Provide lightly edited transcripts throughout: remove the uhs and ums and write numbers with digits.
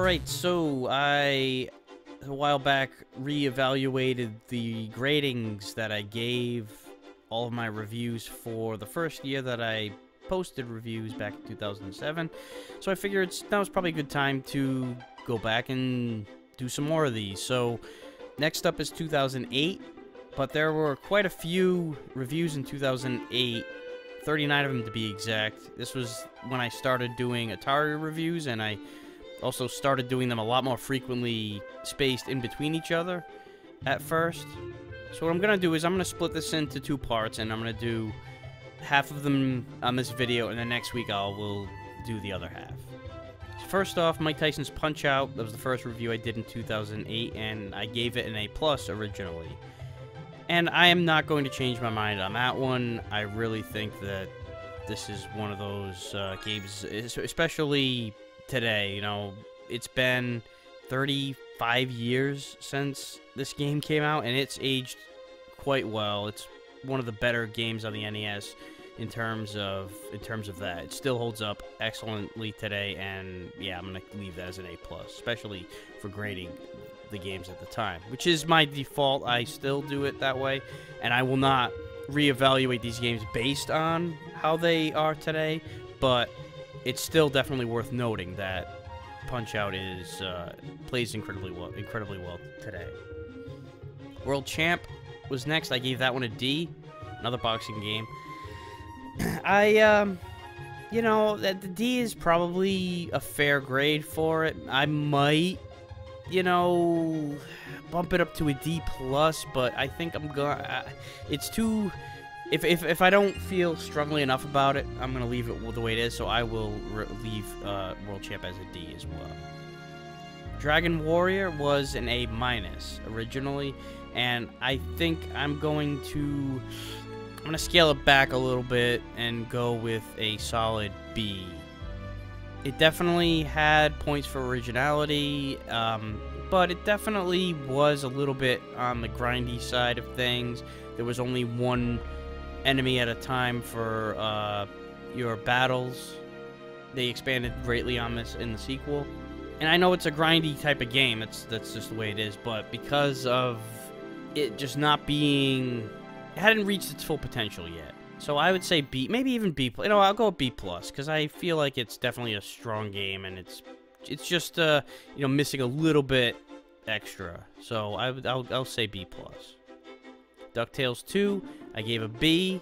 Alright, so a while back, reevaluated the gradings that I gave all of my reviews for the first year that I posted reviews back in 2007. So I figured that was probably a good time to go back and do some more of these. So next up is 2008, but there were quite a few reviews in 2008, 39 of them to be exact. This was when I started doing Atari reviews, and I also started doing them a lot more frequently, spaced in between each other at first. So what I'm going to do is I'm going to split this into two parts, and I'm going to do half of them on this video, and then next week we'll do the other half. So first off, Mike Tyson's Punch-Out! That was the first review I did in 2008, and I gave it an A+ originally. And I am not going to change my mind on that one. I really think that this is one of those games, especially today. You know, it's been 35 years since this game came out, and it's aged quite well. It's one of the better games on the NES in terms of that. It still holds up excellently today, and yeah, I'm gonna leave that as an A+, especially for grading the games at the time, which is my default. I still do it that way, and I will not reevaluate these games based on how they are today, but it's still definitely worth noting that Punch-Out! Is plays incredibly well today. World Champ was next. I gave that one a D. Another boxing game. You know, that the D is probably a fair grade for it. I might, you know, bump it up to a D+, but I think I'm gonna. It's too. If I don't feel strongly enough about it, I'm gonna leave it the way it is. So I will leave World Champ as a D as well. Dragon Warrior was an A- originally, and I think I'm gonna scale it back a little bit and go with a solid B. It definitely had points for originality, but it definitely was a little bit on the grindy side of things. There was only one enemy at a time for your battles. They expanded greatly on this in the sequel. And I know it's a grindy type of game, that's just the way it is, but because of it just not being... It hadn't reached its full potential yet. So I would say B, maybe even B+. You know, I'll go B+, because I feel like it's definitely a strong game, and it's just, you know, missing a little bit extra. So I'll say B+. DuckTales 2, I gave a B,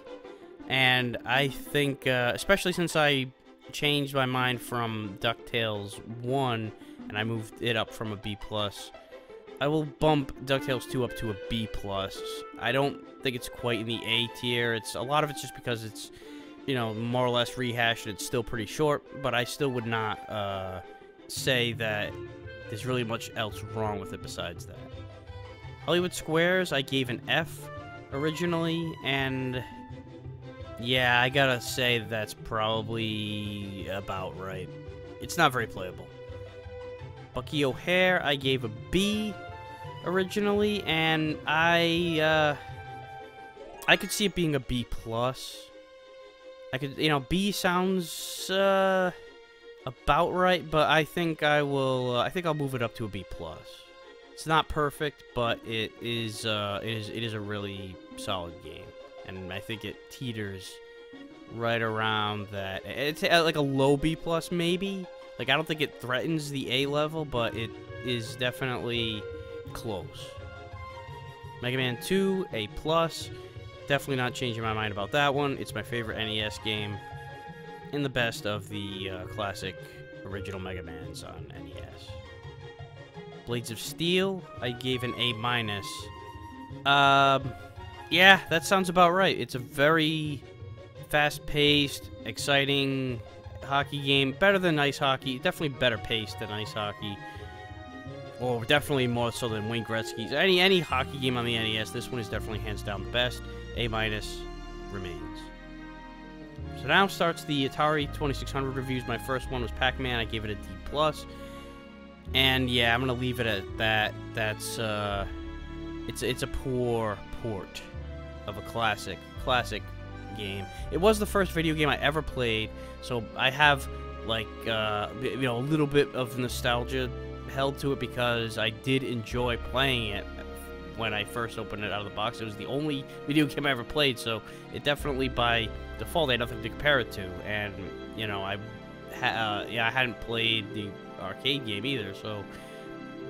and I think, especially since I changed my mind from DuckTales 1, and I moved it up from a B+, I will bump DuckTales 2 up to a B+. I don't think it's quite in the A tier. A lot of it's just because it's, you know, more or less rehashed, and it's still pretty short, but I still would not say that there's really much else wrong with it besides that. Hollywood Squares, I gave an F originally, and yeah, I gotta say that's probably about right. It's not very playable. Bucky O'Hare, I gave a B originally, and I could see it being a B+. I could, you know, B sounds about right, but I think I'll move it up to a B+. It's not perfect, but it is a really solid game, and I think it teeters right around that. It's like a low B+ maybe. Like, I don't think it threatens the A level, but it is definitely close. Mega Man 2, A+. Definitely not changing my mind about that one. It's my favorite NES game, and the best of the classic original Mega Mans on NES. Blades of Steel, I gave an A-. Yeah, that sounds about right. It's a very fast-paced, exciting hockey game. Better than ice hockey. Definitely better paced than ice hockey. Or definitely more so than Wayne Gretzky's. Any hockey game on the NES, this one is definitely hands down the best. A- remains. So now starts the Atari 2600 reviews. My first one was Pac-Man. I gave it a D+. And yeah, I'm gonna leave it at that. That's it's a poor port of a classic game. It was the first video game I ever played, so I have like you know, a little bit of nostalgia held to it because I did enjoy playing it when I first opened it out of the box. It was the only video game I ever played, so it definitely, by default, I had nothing to compare it to. And, you know, I hadn't played the arcade game either, so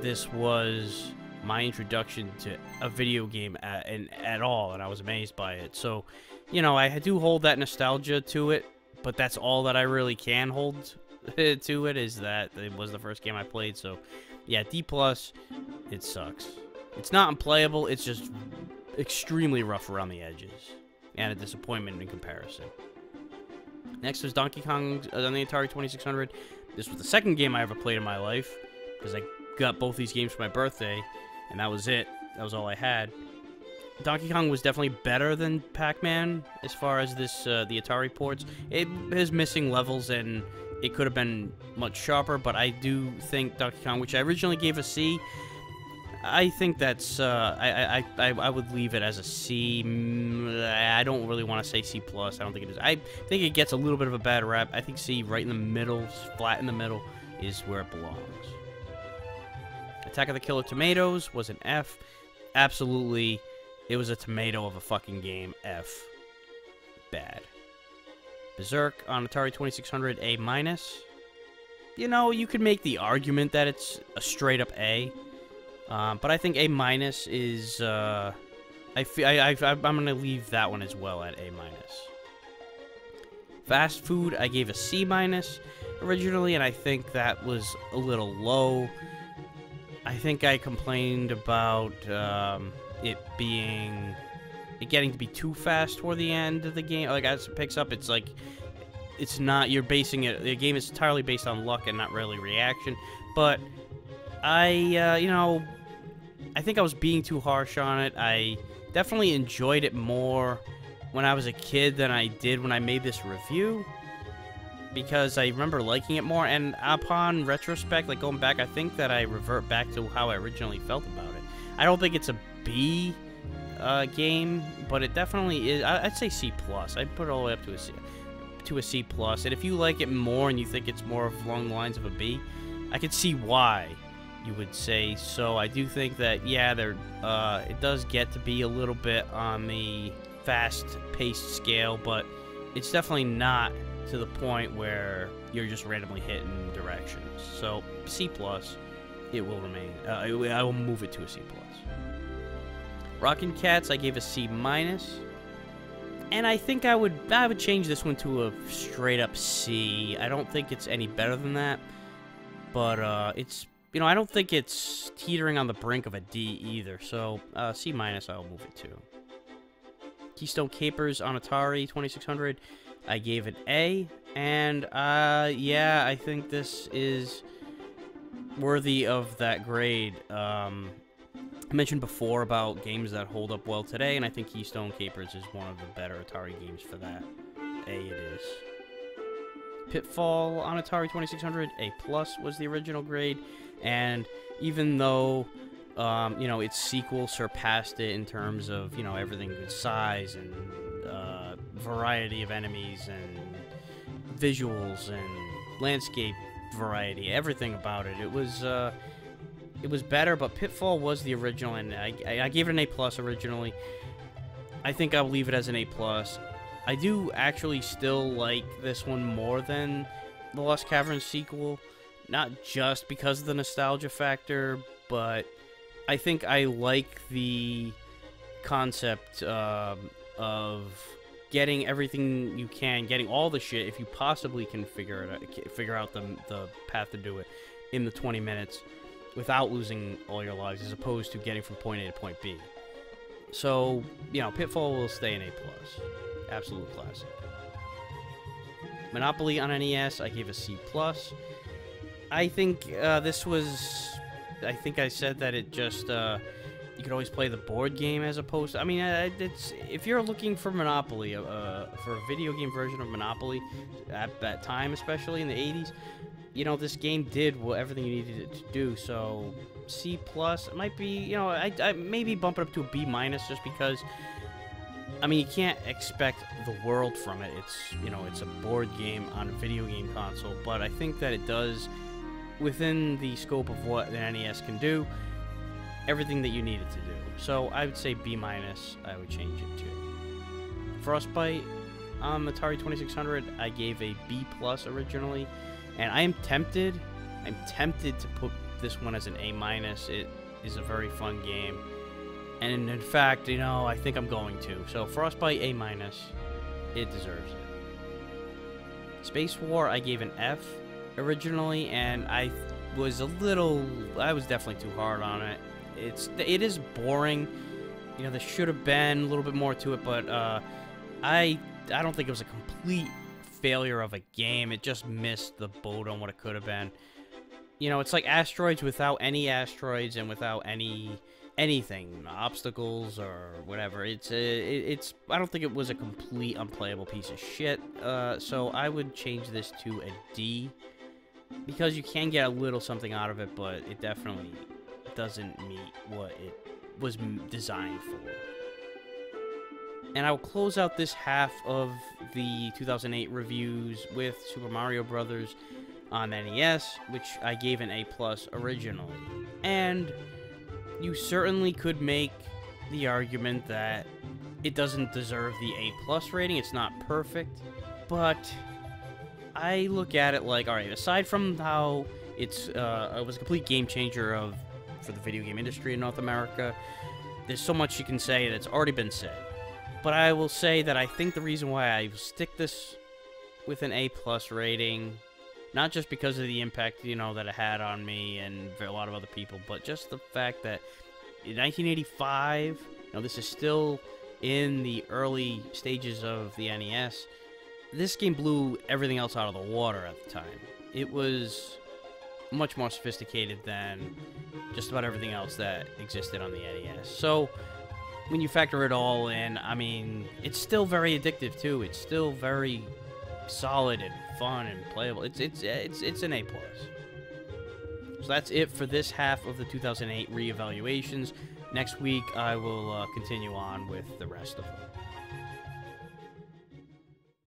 this was my introduction to a video game at all, and I was amazed by it. So, you know, I do hold that nostalgia to it, but that's all that I really can hold to it, is that it was the first game I played. So, yeah, D+, it sucks. It's not unplayable, it's just extremely rough around the edges, and a disappointment in comparison. Next was Donkey Kong on the Atari 2600. This was the second game I ever played in my life, because I got both these games for my birthday, and that was it. That was all I had. Donkey Kong was definitely better than Pac-Man as far as this the Atari ports. It is missing levels, and it could have been much sharper, but I do think Donkey Kong, which I originally gave a C, I think that's, I would leave it as a C. I don't really want to say C+. I don't think it is. I think it gets a little bit of a bad rap. I think C, right in the middle, flat in the middle, is where it belongs. Attack of the Killer Tomatoes was an F. Absolutely, it was a tomato of a fucking game. F. Bad. Berserk on Atari 2600, A-. You know, you could make the argument that it's a straight-up A. But I think A- is, I'm going to leave that one as well at A-. Fast Food, I gave a C- originally, and I think that was a little low. I think I complained about, it getting to be too fast toward the end of the game. Like, as it picks up, it's like, it's not, you're basing it, the game is entirely based on luck and not really reaction. But you know, I think I was being too harsh on it. I definitely enjoyed it more when I was a kid than I did when I made this review, because I remember liking it more, and upon retrospect, like going back, I think that I revert back to how I originally felt about it. I don't think it's a B game, but it definitely is. I'd say C+. I'd put it all the way up to a C+. And if you like it more and you think it's more along the lines of a B, I could see why you would say so. I do think that, yeah, it does get to be a little bit on the fast-paced scale, but it's definitely not to the point where you're just randomly hitting directions. So C+, it will remain. I will move it to a C+. Rockin' Cats, I gave a C-, and I think I would change this one to a straight-up C. I don't think it's any better than that, but it's, you know, I don't think it's teetering on the brink of a D either. So C-, I'll move it to. Keystone Capers on Atari 2600, I gave it A, and yeah, I think this is worthy of that grade. I mentioned before about games that hold up well today, and I think Keystone Capers is one of the better Atari games for that. A it is. Pitfall on Atari 2600, A+ was the original grade, and even though, you know, its sequel surpassed it in terms of, you know, everything with size and variety of enemies and visuals and landscape variety, everything about it, it was better, but Pitfall was the original, and I gave it an A+ originally. I think I'll leave it as an A+. I do actually still like this one more than the Lost Caverns sequel, not just because of the nostalgia factor, but I think I like the concept of getting everything you can, getting all the shit, if you possibly can figure out the path to do it in the 20 minutes without losing all your lives, as opposed to getting from point A to point B. So, you know, Pitfall will stay an A+. Absolute classic. Monopoly on NES, I gave a C+. I think this was... I think I said that it just... you could always play the board game as opposed to... I mean, it's, if you're looking for Monopoly, for a video game version of Monopoly, at that time, especially in the 80s, you know, this game did everything you needed it to do, so C+, it might be, you know, I maybe bump it up to a B- just because, I mean, you can't expect the world from it. It's, you know, it's a board game on a video game console, but I think that it does within the scope of what the NES can do, everything that you need it to do. So I would say B-. I would change it to. Frostbite on the Atari 2600, I gave a B+ originally, and I'm tempted to put this one as an A-. It is a very fun game, and in fact, you know, I think I'm going to. So Frostbite A-. It deserves it. Space War, I gave an F originally, and I was definitely too hard on it. It is boring. You know, there should have been a little bit more to it, but I don't think it was a complete failure of a game. It just missed the boat on what it could have been. You know, it's like Asteroids without any asteroids and without anything, obstacles or whatever. I don't think it was a complete unplayable piece of shit. So I would change this to a D, because you can get a little something out of it, but it definitely doesn't meet what it was designed for. And I will close out this half of the 2008 reviews with Super Mario Bros. On NES, which I gave an A+ originally. And you certainly could make the argument that it doesn't deserve the A+ rating. It's not perfect, but I look at it like, alright, aside from how it was a complete game changer for the video game industry in North America, there's so much you can say that's already been said. But I will say that I think the reason why I stick this with an A+ rating, not just because of the impact, you know, that it had on me and a lot of other people, but just the fact that in 1985, you know, this is still in the early stages of the NES, this game blew everything else out of the water at the time. It was much more sophisticated than just about everything else that existed on the NES. So when you factor it all in, I mean, it's still very addictive too. It's still very solid and fun and playable. It's an A+. So that's it for this half of the 2008 reevaluations. Next week I will continue on with the rest of them.